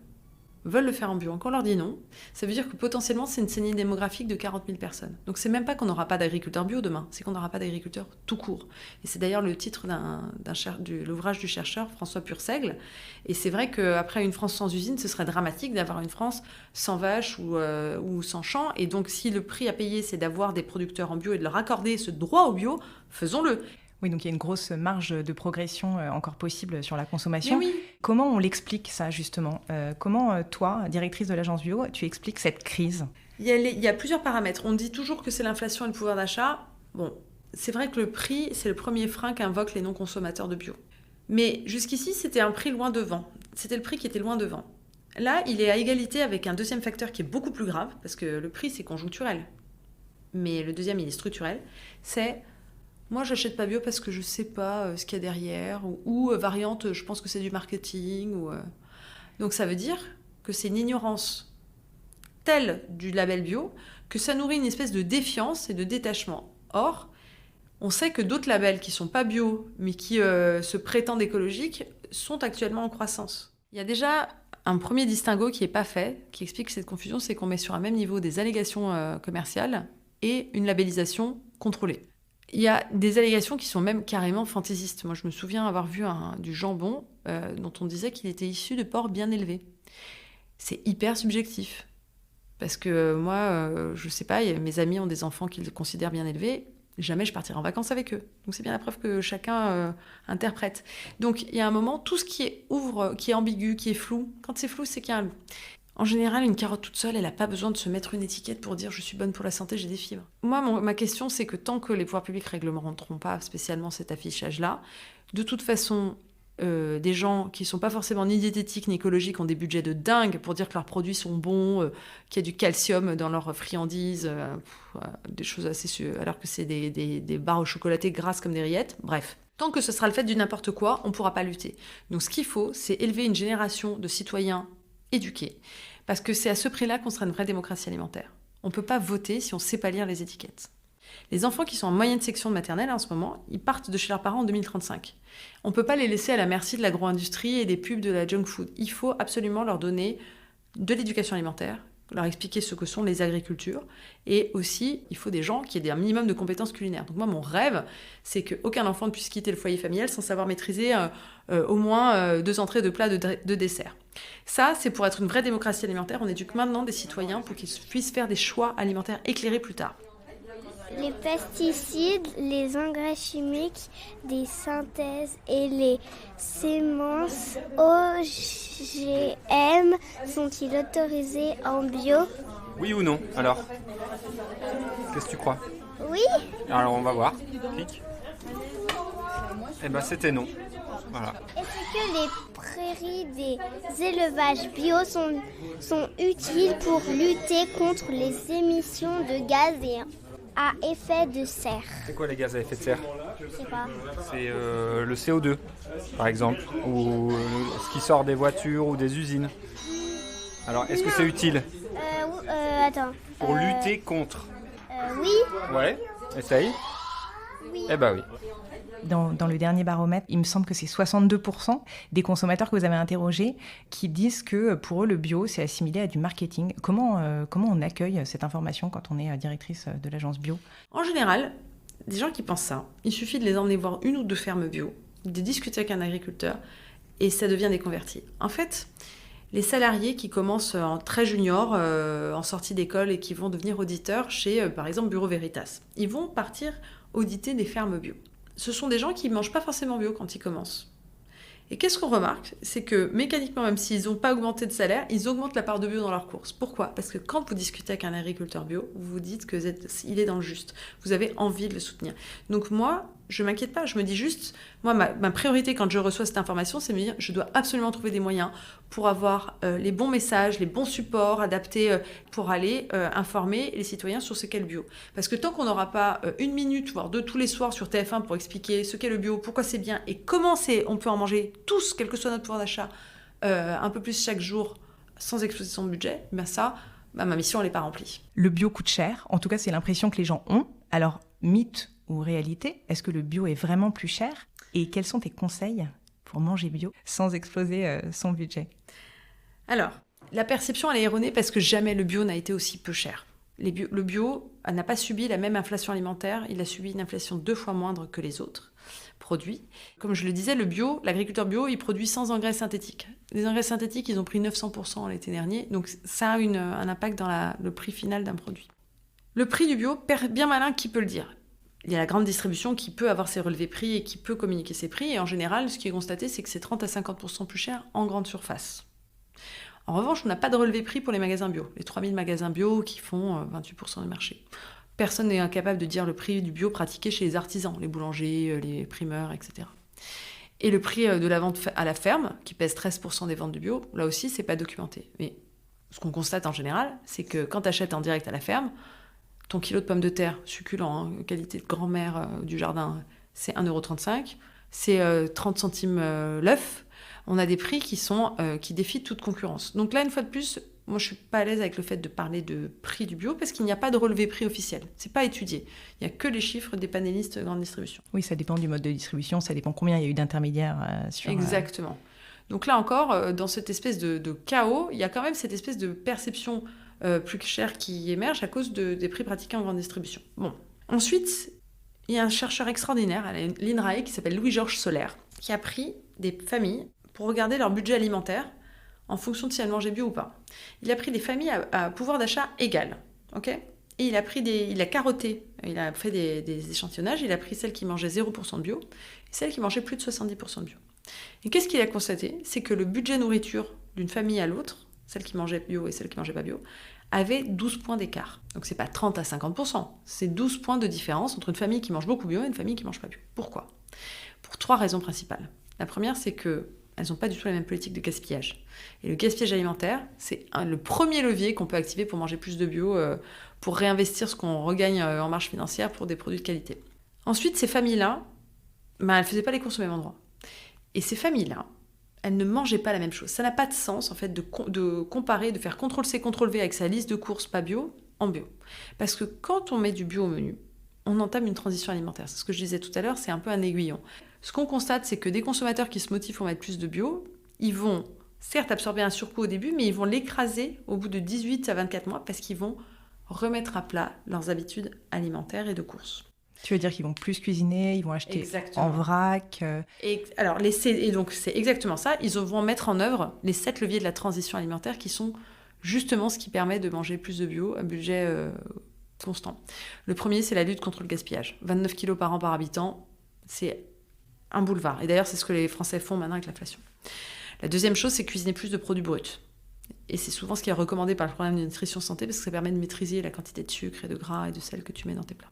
veulent le faire en bio, quand on leur dit non, ça veut dire que potentiellement c'est une saignée démographique de 40 000 personnes. Donc c'est même pas qu'on n'aura pas d'agriculteurs bio demain, c'est qu'on n'aura pas d'agriculteurs tout court. Et c'est d'ailleurs le titre de l'ouvrage du chercheur François Purseigle. Et c'est vrai qu'après une France sans usine, ce serait dramatique d'avoir une France sans vaches ou sans champs. Et donc si le prix à payer c'est d'avoir des producteurs en bio et de leur accorder ce droit au bio, faisons-le. Oui, donc il y a une grosse marge de progression encore possible sur la consommation. Mais oui. Comment on l'explique ça, justement ? Comment, toi, directrice de l'agence bio, tu expliques cette crise ? Il y a plusieurs paramètres. On dit toujours que c'est l'inflation et le pouvoir d'achat. Bon, c'est vrai que le prix, c'est le premier frein qu'invoquent les non-consommateurs de bio. Mais jusqu'ici, c'était un prix loin devant. C'était le prix qui était loin devant. Là, il est à égalité avec un deuxième facteur qui est beaucoup plus grave, parce que le prix, c'est conjoncturel. Mais le deuxième, il est structurel. C'est, moi, j'achète pas bio parce que je sais pas ce qu'il y a derrière, ou variante, je pense que c'est du marketing. Donc ça veut dire que c'est une ignorance telle du label bio que ça nourrit une espèce de défiance et de détachement. Or, on sait que d'autres labels qui sont pas bio, mais qui se prétendent écologiques, sont actuellement en croissance. Il y a déjà un premier distinguo qui n'est pas fait, qui explique cette confusion, c'est qu'on met sur un même niveau des allégations commerciales et une labellisation contrôlée. Il y a des allégations qui sont même carrément fantaisistes. Moi, je me souviens avoir vu du jambon dont on disait qu'il était issu de porcs bien élevés. C'est hyper subjectif. Parce que moi, je sais pas, mes amis ont des enfants qu'ils considèrent bien élevés, jamais je partirai en vacances avec eux. Donc c'est bien la preuve que chacun interprète. Donc il y a un moment, tout ce qui est qui est ambigu, qui est flou, quand c'est flou, c'est qu'il y a un loup. En général, une carotte toute seule, elle n'a pas besoin de se mettre une étiquette pour dire « je suis bonne pour la santé, j'ai des fibres ». Moi, ma question, c'est que tant que les pouvoirs publics réglementeront pas spécialement cet affichage-là, de toute façon, des gens qui ne sont pas forcément ni diététiques ni écologiques ont des budgets de dingue pour dire que leurs produits sont bons, qu'il y a du calcium dans leurs friandises, des choses assez... alors que c'est des barres au chocolaté grasses comme des rillettes. Bref, tant que ce sera le fait du n'importe quoi, on ne pourra pas lutter. Donc ce qu'il faut, c'est élever une génération de citoyens éduqués, parce que c'est à ce prix-là qu'on sera une vraie démocratie alimentaire. On ne peut pas voter si on ne sait pas lire les étiquettes. Les enfants qui sont en moyenne section de maternelle en ce moment, ils partent de chez leurs parents en 2035. On ne peut pas les laisser à la merci de l'agro-industrie et des pubs de la junk food. Il faut absolument leur donner de l'éducation alimentaire, leur expliquer ce que sont les agricultures, et aussi, il faut des gens qui aient un minimum de compétences culinaires. Donc moi, mon rêve, c'est qu'aucun enfant ne puisse quitter le foyer familial sans savoir maîtriser au moins 2 entrées de plats de dessert. Ça, c'est pour être une vraie démocratie alimentaire. On éduque maintenant des citoyens pour qu'ils puissent faire des choix alimentaires éclairés plus tard. Les pesticides, les engrais chimiques, des synthèses et les semences OGM sont-ils autorisés en bio ? Oui ou non, alors ? Qu'est-ce que tu crois ? Oui. Alors on va voir. Clique. Eh ben c'était non. Voilà. Est-ce que les prairies des élevages bio sont utiles pour lutter contre les émissions de gaz à effet de serre? C'est quoi les gaz à effet de serre? Je sais pas. C'est le CO2, par exemple, ou ce qui sort des voitures ou des usines. Alors, est-ce que c'est utile? Attends. Pour lutter contre? Oui. Ouais, essaye. Oui. Eh ben oui. Dans le dernier baromètre, il me semble que c'est 62% des consommateurs que vous avez interrogés qui disent que pour eux, le bio, c'est assimilé à du marketing. Comment on accueille cette information quand on est directrice de l'agence bio ? En général, des gens qui pensent ça, il suffit de les emmener voir 1 ou 2 fermes bio, de discuter avec un agriculteur, et ça devient des convertis. En fait, les salariés qui commencent en très junior, en sortie d'école, et qui vont devenir auditeurs chez, par exemple, Bureau Veritas, ils vont partir auditer des fermes bio. Ce sont des gens qui ne mangent pas forcément bio quand ils commencent. Et qu'est-ce qu'on remarque ? C'est que mécaniquement, même s'ils n'ont pas augmenté de salaire, ils augmentent la part de bio dans leurs courses. Pourquoi ? Parce que quand vous discutez avec un agriculteur bio, vous vous dites qu'il est dans le juste. Vous avez envie de le soutenir. Donc moi, je ne m'inquiète pas. Je me dis juste, moi, ma priorité quand je reçois cette information, c'est de me dire, je dois absolument trouver des moyens pour avoir les bons messages, les bons supports adaptés pour aller informer les citoyens sur ce qu'est le bio. Parce que tant qu'on n'aura pas 1 minute, voire 2 tous les soirs sur TF1 pour expliquer ce qu'est le bio, pourquoi c'est bien et comment on peut en manger tous, quel que soit notre pouvoir d'achat, un peu plus chaque jour, sans exploser son budget, ben ça, ma mission, elle n'est pas remplie. Le bio coûte cher, en tout cas c'est l'impression que les gens ont. Alors, mythe ou réalité, est-ce que le bio est vraiment plus cher ? Et quels sont tes conseils pour manger bio sans exploser son budget ? Alors, la perception, elle est erronée parce que jamais le bio n'a été aussi peu cher. Le bio n'a pas subi la même inflation alimentaire, il a subi une inflation 2 fois moindre que les autres produits. Comme je le disais, l'agriculteur bio, il produit sans engrais synthétiques. Les engrais synthétiques, ils ont pris 900% l'été dernier, donc ça a un impact dans le prix final d'un produit. Le prix du bio, bien malin, qui peut le dire ? Il y a la grande distribution qui peut avoir ses relevés prix et qui peut communiquer ses prix, et en général, ce qui est constaté, c'est que c'est 30 à 50% plus cher en grande surface. En revanche, on n'a pas de relevé prix pour les magasins bio, les 3000 magasins bio qui font 28% du marché. Personne n'est incapable de dire le prix du bio pratiqué chez les artisans, les boulangers, les primeurs, etc. Et le prix de la vente à la ferme, qui pèse 13% des ventes du bio, là aussi, c'est pas documenté. Mais ce qu'on constate en général, c'est que quand tu achètes en direct à la ferme, ton kilo de pommes de terre succulent, qualité de grand-mère du jardin, c'est 1,35 €, c'est 30 centimes l'œuf. On a des prix qui défient toute concurrence. Donc là, une fois de plus, moi, je suis pas à l'aise avec le fait de parler de prix du bio parce qu'il n'y a pas de relevé prix officiel. C'est pas étudié. Il y a que les chiffres des panélistes grande distribution. Oui, ça dépend du mode de distribution, ça dépend combien il y a eu d'intermédiaires sur... Exactement. Donc là encore, dans cette espèce de chaos, il y a quand même cette espèce de perception plus chère qui émerge à cause des prix pratiqués en grande distribution. Bon. Ensuite, il y a un chercheur extraordinaire à l'INRAE qui s'appelle Louis-Georges Soler, qui a pris des familles pour regarder leur budget alimentaire en fonction de si elles mangeaient bio ou pas. Il a pris des familles à pouvoir d'achat égal, ok ? Et il a carotté, il a fait des échantillonnages, il a pris celles qui mangeaient 0% de bio et celles qui mangeaient plus de 70% de bio. Et qu'est-ce qu'il a constaté ? C'est que le budget nourriture d'une famille à l'autre, celle qui mangeait bio et celle qui mangeait pas bio, avait 12 points d'écart. Donc c'est pas 30 à 50%, c'est 12 points de différence entre une famille qui mange beaucoup bio et une famille qui mange pas bio. Pourquoi ? Pour 3 raisons principales. La première, c'est que elles n'ont pas du tout la même politique de gaspillage. Et le gaspillage alimentaire, c'est le premier levier qu'on peut activer pour manger plus de bio, pour réinvestir ce qu'on regagne en marge financière pour des produits de qualité. Ensuite, ces familles-là, elles ne faisaient pas les courses au même endroit. Et ces familles-là, elles ne mangeaient pas la même chose. Ça n'a pas de sens, en fait, de comparer, de faire CTRL-C, CTRL-V avec sa liste de courses pas bio en bio. Parce que quand on met du bio au menu, on entame une transition alimentaire. C'est ce que je disais tout à l'heure, c'est un peu un aiguillon. Ce qu'on constate, c'est que des consommateurs qui se motivent pour mettre plus de bio, ils vont certes absorber un surcoût au début, mais ils vont l'écraser au bout de 18 à 24 mois parce qu'ils vont remettre à plat leurs habitudes alimentaires et de courses. Tu veux dire qu'ils vont plus cuisiner, ils vont acheter exactement. En vrac Et donc c'est exactement ça, ils vont mettre en œuvre les 7 leviers de la transition alimentaire qui sont justement ce qui permet de manger plus de bio à budget constant. Le premier, c'est la lutte contre le gaspillage. 29 kilos par an par habitant, c'est un boulevard. Et d'ailleurs, c'est ce que les Français font maintenant avec l'inflation. La deuxième chose, c'est cuisiner plus de produits bruts. Et c'est souvent ce qui est recommandé par le programme de nutrition santé parce que ça permet de maîtriser la quantité de sucre et de gras et de sel que tu mets dans tes plats.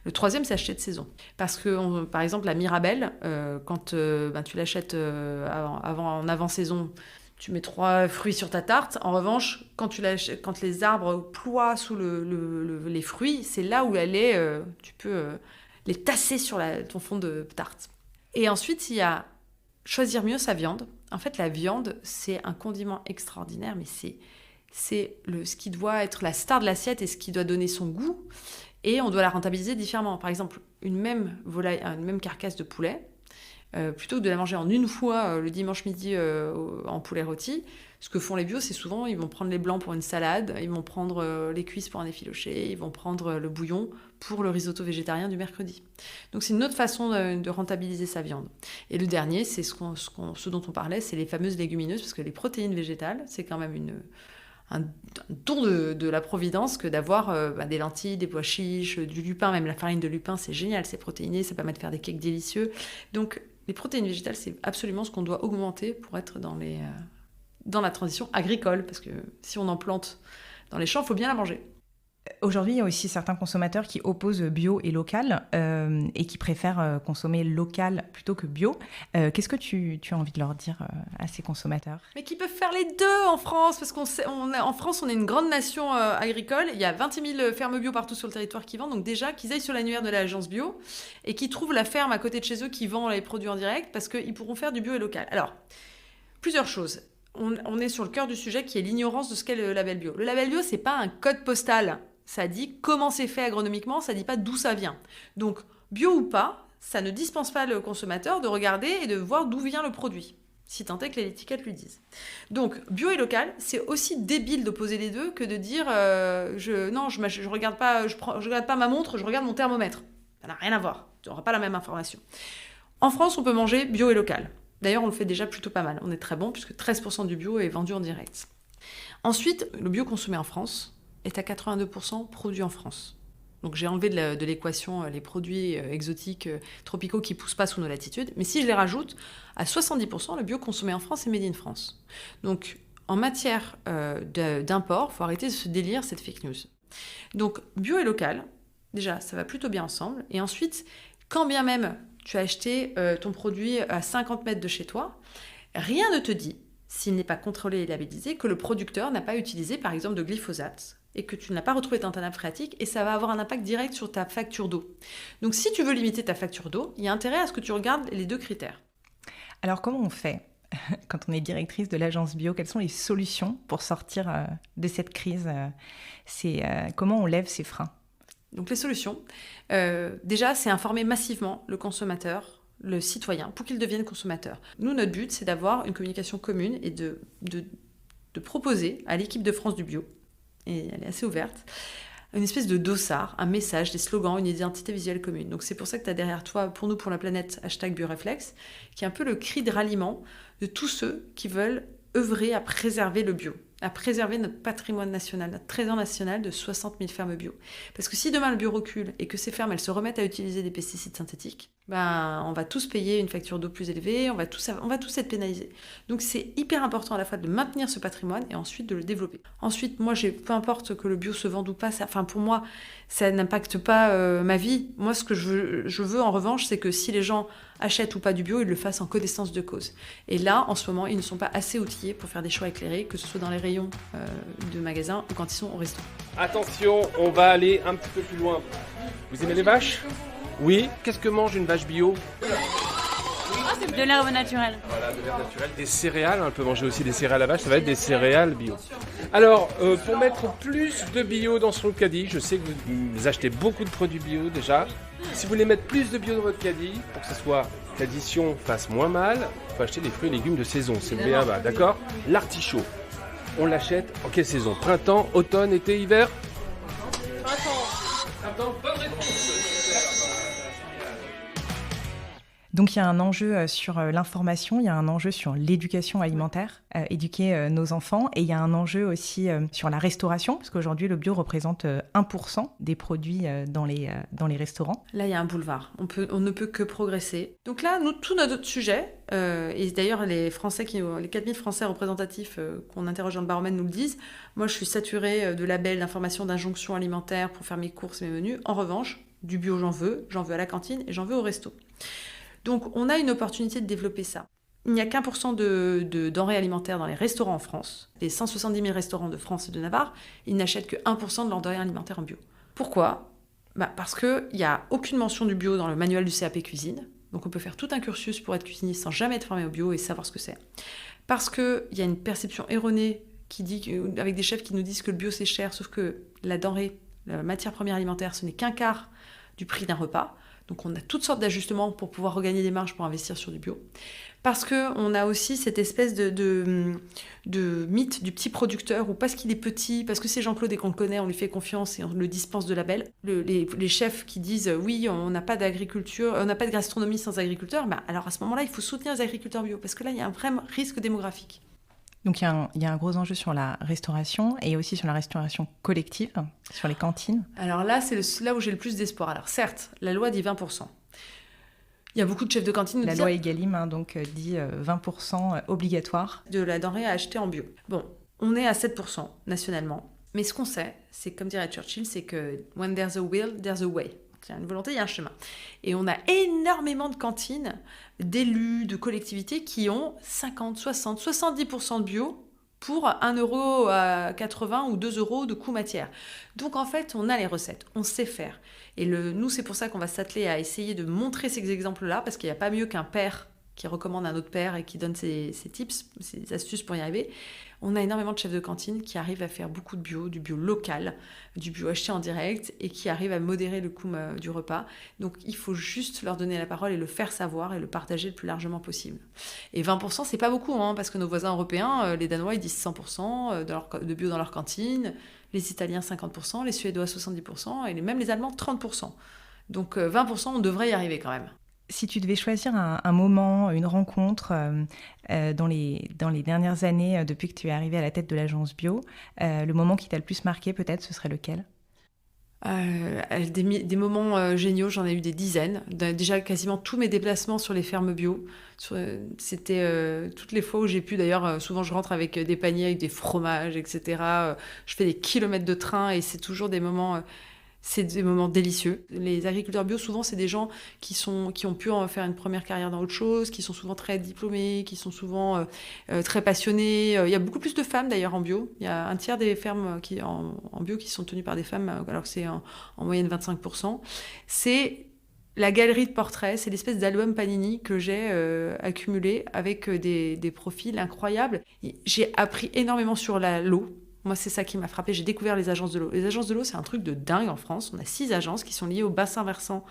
Le troisième, c'est acheter de saison. Parce que, par exemple, la Mirabelle, quand tu l'achètes en avant-saison, tu mets 3 fruits sur ta tarte. En revanche, quand les arbres ploient sous les fruits, c'est là où tu peux les tasser sur ton fond de tarte. Et ensuite, il y a choisir mieux sa viande. En fait, la viande, c'est un condiment extraordinaire, mais c'est ce qui doit être la star de l'assiette et ce qui doit donner son goût. Et on doit la rentabiliser différemment. Par exemple, une même carcasse de poulet, plutôt que de la manger en une fois le dimanche midi en poulet rôti, ce que font les bios, c'est souvent, ils vont prendre les blancs pour une salade, ils vont prendre les cuisses pour un effiloché, ils vont prendre le bouillon pour le risotto végétarien du mercredi. Donc c'est une autre façon de rentabiliser sa viande. Et le dernier, c'est ce dont on parlait, c'est les fameuses légumineuses, parce que les protéines végétales, c'est quand même un don de la providence que d'avoir des lentilles, des pois chiches, du lupin, même la farine de lupin, c'est génial, c'est protéiné, ça permet de faire des cakes délicieux. Donc les protéines végétales, c'est absolument ce qu'on doit augmenter pour être dans la transition agricole, parce que si on en plante dans les champs, il faut bien la manger. Aujourd'hui, il y a aussi certains consommateurs qui opposent bio et local et qui préfèrent consommer local plutôt que bio. Qu'est-ce que tu as envie de leur dire à ces consommateurs ? Mais qui peuvent faire les deux en France, parce qu'en France, on est une grande nation agricole. Il y a 26 000 fermes bio partout sur le territoire qui vendent. Donc déjà, qu'ils aillent sur l'annuaire de l'agence bio et qu'ils trouvent la ferme à côté de chez eux qui vend les produits en direct, parce qu'ils pourront faire du bio et local. Alors, plusieurs choses. On est sur le cœur du sujet qui est l'ignorance de ce qu'est le label bio. Le label bio, c'est pas un code postal. Ça dit comment c'est fait agronomiquement, ça dit pas d'où ça vient. Donc, bio ou pas, ça ne dispense pas le consommateur de regarder et de voir d'où vient le produit, si tant est que l'étiquette lui dise. Donc, bio et local, c'est aussi débile d'opposer les deux que de dire je regarde pas ma montre, je regarde mon thermomètre. Ça n'a rien à voir, tu n'auras pas la même information. En France, on peut manger bio et local. D'ailleurs, on le fait déjà plutôt pas mal. On est très bon puisque 13% du bio est vendu en direct. Ensuite, le bio consommé en France est à 82% produit en France. Donc j'ai enlevé de l'équation les produits exotiques, tropicaux qui ne poussent pas sous nos latitudes. Mais si je les rajoute, à 70%, le bio consommé en France est made in France. Donc En matière d'import, il faut arrêter de se délire cette fake news. Donc, bio et local, déjà, ça va plutôt bien ensemble. Et ensuite, quand bien même tu as acheté ton produit à 50 mètres de chez toi, rien ne te dit, s'il n'est pas contrôlé et labellisé, que le producteur n'a pas utilisé, par exemple, de glyphosate et que tu ne l'as pas retrouvé dans ta nappe phréatique, et ça va avoir un impact direct sur ta facture d'eau. Donc, si tu veux limiter ta facture d'eau, il y a intérêt à ce que tu regardes les 2 critères. Alors, comment on fait quand on est directrice de l'agence bio? Quelles sont les solutions pour sortir de cette crise? Comment on lève ces freins? Donc les solutions, déjà, c'est informer massivement le consommateur, le citoyen, pour qu'il devienne consommateur. Nous, notre but, c'est d'avoir une communication commune et de proposer à l'équipe de France du bio, et elle est assez ouverte, une espèce de dossard, un message, des slogans, une identité visuelle commune. Donc c'est pour ça que tu as derrière toi, pour nous, pour la planète, #Bioréflexe, qui est un peu le cri de ralliement de tous ceux qui veulent œuvrer à préserver le bio, à préserver notre patrimoine national, notre trésor national de 60 000 fermes bio. Parce que si demain le bio recule et que ces fermes elles se remettent à utiliser des pesticides synthétiques, on va tous payer une facture d'eau plus élevée, on va tous être pénalisés. Donc c'est hyper important à la fois de maintenir ce patrimoine et ensuite de le développer. Ensuite, moi, peu importe que le bio se vende ou pas, pour moi, ça n'impacte pas ma vie. Moi, ce que je veux en revanche, c'est que si les gens achètent ou pas du bio, ils le fassent en connaissance de cause. Et là, en ce moment, ils ne sont pas assez outillés pour faire des choix éclairés, que ce soit dans les rayons de magasins ou quand ils sont au restaurant. Attention, on va aller un petit peu plus loin. Vous aimez les vaches? Oui. Qu'est-ce que mange une vache bio? De l'herbe naturelle. Voilà, de l'herbe naturelle. Des céréales, on peut manger aussi des céréales à vache, ça va être des céréales bio. Alors, pour mettre plus de bio dans son caddie, je sais que vous achetez beaucoup de produits bio déjà. Si vous voulez mettre plus de bio dans votre caddie, pour que l'addition fasse moins mal, il faut acheter des fruits et légumes de saison, c'est le B.A.-ba, d'accord? L'artichaut, on l'achète en quelle saison? Printemps, automne, été, hiver? Printemps, bonne réponse. Donc il y a un enjeu sur l'information, il y a un enjeu sur l'éducation alimentaire, éduquer nos enfants, et il y a un enjeu aussi sur la restauration, parce qu'aujourd'hui le bio représente 1% des produits dans les restaurants. Là, il y a un boulevard, on ne peut que progresser. Donc là, nous, tout notre sujet, et d'ailleurs les 4000 Français représentatifs qu'on interroge dans le baromètre nous le disent, moi je suis saturée de labels, d'informations, d'injonctions alimentaires pour faire mes courses, mes menus. En revanche, du bio j'en veux à la cantine et j'en veux au resto. Donc, on a une opportunité de développer ça. Il n'y a qu'1% de denrées alimentaires dans les restaurants en France. Les 170 000 restaurants de France et de Navarre, ils n'achètent que 1% de leurs denrées alimentaires en bio. Pourquoi ? Parce qu'il n'y a aucune mention du bio dans le manuel du CAP cuisine. Donc, on peut faire tout un cursus pour être cuisinier sans jamais être formé au bio et savoir ce que c'est. Parce qu'il y a une perception erronée avec des chefs qui nous disent que le bio c'est cher, sauf que la matière première alimentaire, ce n'est qu'un quart du prix d'un repas. Donc on a toutes sortes d'ajustements pour pouvoir regagner des marges pour investir sur du bio. Parce qu'on a aussi cette espèce de mythe du petit producteur, où parce qu'il est petit, parce que c'est Jean-Claude et qu'on le connaît, on lui fait confiance et on le dispense de label. Les chefs qui disent oui, on n'a pas d'agriculture, on n'a pas de gastronomie sans agriculteurs, alors à ce moment-là, il faut soutenir les agriculteurs bio, parce que là, il y a un vrai risque démographique. Donc il y a un gros enjeu sur la restauration et aussi sur la restauration collective, sur les cantines. Alors là, c'est là où j'ai le plus d'espoir. Alors certes, la loi dit 20%. Il y a beaucoup de chefs de cantine... La loi Egalim dit 20% obligatoire. De la denrée à acheter en bio. Bon, on est à 7% nationalement. Mais ce qu'on sait, c'est comme dirait Churchill, c'est que « when there's a will, there's a way ». Il y a une volonté, il y a un chemin. Et on a énormément de cantines, d'élus, de collectivités qui ont 50, 60, 70% de bio pour 1,80 € ou 2 € de coût matière. Donc en fait, on a les recettes, on sait faire. Et nous, c'est pour ça qu'on va s'atteler à essayer de montrer ces exemples-là, parce qu'il n'y a pas mieux qu'un père qui recommande à un autre père et qui donne ses tips, ses astuces pour y arriver. On a énormément de chefs de cantine qui arrivent à faire beaucoup de bio, du bio local, du bio acheté en direct et qui arrivent à modérer le coût du repas. Donc il faut juste leur donner la parole et le faire savoir et le partager le plus largement possible. Et 20%, c'est pas beaucoup, parce que nos voisins européens, les Danois, ils disent 100% de bio dans leur cantine, les Italiens 50%, les Suédois 70% et même les Allemands 30%. Donc 20%, on devrait y arriver quand même. Si tu devais choisir un moment, une rencontre dans les dernières années, depuis que tu es arrivée à la tête de l'agence bio, le moment qui t'a le plus marqué, peut-être, ce serait lequel ? Des moments géniaux, j'en ai eu des dizaines. Déjà, quasiment tous mes déplacements sur les fermes bio. C'était toutes les fois où j'ai pu. D'ailleurs, souvent, je rentre avec des paniers, avec des fromages, etc. Je fais des kilomètres de train et c'est toujours des moments... C'est des moments délicieux. Les agriculteurs bio, souvent, c'est des gens qui ont pu en faire une première carrière dans autre chose, qui sont souvent très diplômés, qui sont souvent très passionnés. Il y a beaucoup plus de femmes, d'ailleurs, en bio. Il y a un tiers des fermes en bio qui sont tenues par des femmes, alors que c'est en moyenne 25%. C'est la galerie de portraits, c'est l'espèce d'album Panini que j'ai accumulé avec des profils incroyables. J'ai appris énormément sur l'eau. Moi, c'est ça qui m'a frappée. J'ai découvert les agences de l'eau. Les agences de l'eau, c'est un truc de dingue en France. On a 6 agences qui sont liées au bassin versant.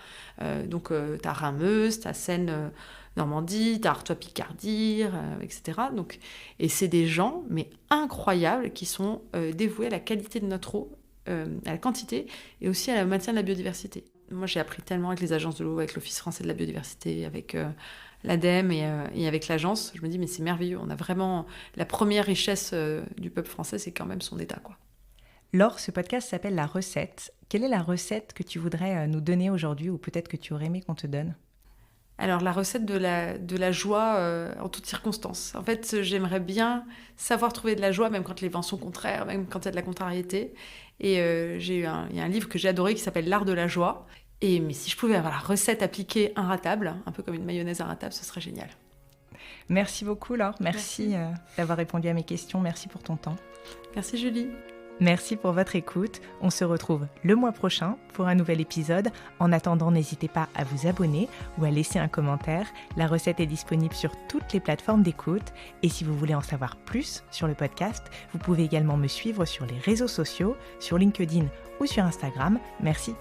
Donc, t'as Rhin-Meuse, t'as Seine-Normandie, t'as Artois-Picardie, etc. Donc, et c'est des gens, mais incroyables, qui sont dévoués à la qualité de notre eau, à la quantité, et aussi à la maintien de la biodiversité. Moi, j'ai appris tellement avec les agences de l'eau, avec l'Office français de la biodiversité, avec... l'ADEME et avec l'agence, je me dis mais c'est merveilleux, on a vraiment la première richesse du peuple français, c'est quand même son état, quoi. Laure, ce podcast s'appelle La Recette. Quelle est la recette que tu voudrais nous donner aujourd'hui ou peut-être que tu aurais aimé qu'on te donne ? Alors la recette de la joie en toutes circonstances. En fait, j'aimerais bien savoir trouver de la joie même quand les vents sont contraires, même quand il y a de la contrariété. Et il y a un livre que j'ai adoré qui s'appelle L'Art de la joie. Mais si je pouvais avoir la recette appliquée inratable, un peu comme une mayonnaise inratable, ce serait génial. Merci beaucoup Laure, merci. D'avoir répondu à mes questions, merci pour ton temps. Merci Julie. Merci pour votre écoute, on se retrouve le mois prochain pour un nouvel épisode. En attendant, n'hésitez pas à vous abonner ou à laisser un commentaire. La recette est disponible sur toutes les plateformes d'écoute et si vous voulez en savoir plus sur le podcast, vous pouvez également me suivre sur les réseaux sociaux, sur LinkedIn ou sur Instagram. Merci.